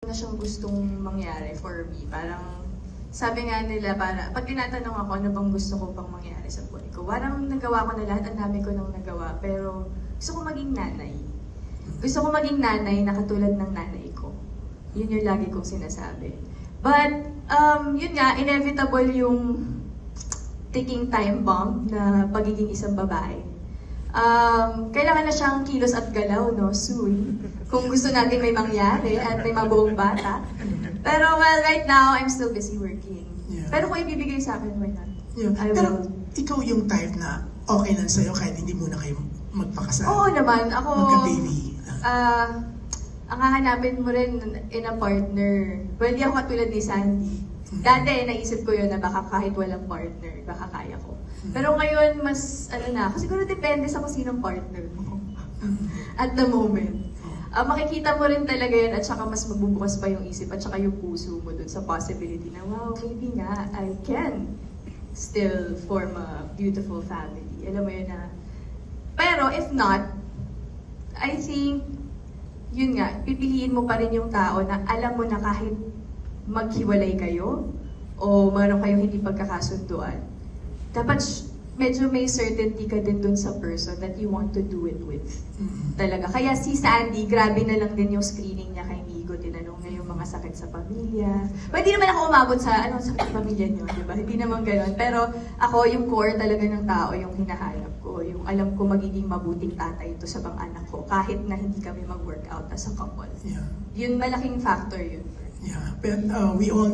na siyang gustong mangyari for me. Parang, sabi nga nila, pag tinatanong ako ano bang gusto ko pang mangyari sa buhay ko, parang nagawa ko na lahat, ang dami ko nang nagawa, pero gusto ko maging nanay. Gusto ko maging nanay na katulad ng nanay ko. Yun yung lagi kong sinasabi. But, yun nga, inevitable yung ticking time bomb na pagiging isang babae. Kailangan na siyang kilos at galaw, no, soon. Kung gusto natin may mangyari at may mabuong bata. Pero well, right now, I'm still busy working. Yeah. Pero kung ibibigay sa akin, why not? Yeah. I Pero will. ikaw yung type na okay lang sa'yo kahit hindi muna kayo magpakasal. Oo naman, ako... Magka-baby. Ang hahanapin mo rin in a partner. Well, di ako katulad ni Sandy. Dati, naisip ko yun na baka kahit walang partner, baka kaya ko. Pero ngayon, mas, na ako, siguro depende sa kung sinong partner mo. At the moment. Makikita mo rin talaga yan at saka mas magbubukas pa yung isip at saka yung puso mo dun sa possibility na, wow, maybe nga, I can still form a beautiful family. Alam mo yun na. Pero if not, I think, yun nga, pipiliin mo pa rin yung tao na alam mo na kahit maghiwalay kayo o meron kayong hindi pagkakasunduan, dapat medyo may certainty ka din dun sa person that you want to do it with. Talaga. Kaya si Sandy, grabe na lang din yung screening niya kay Migo. Tinanong niya yung mga sakit sa pamilya. But hindi naman ako umabot sa anong sakit sa pamilya niyo, di ba? Hindi naman gano'n. Pero ako, yung core talaga ng tao, yung hinahanap ko. Yung alam ko magiging mabuting tatay ito sa bang anak ko, kahit na hindi kami mag-workout as a couple. Yeah. Yun, malaking factor yun. Yeah. But we all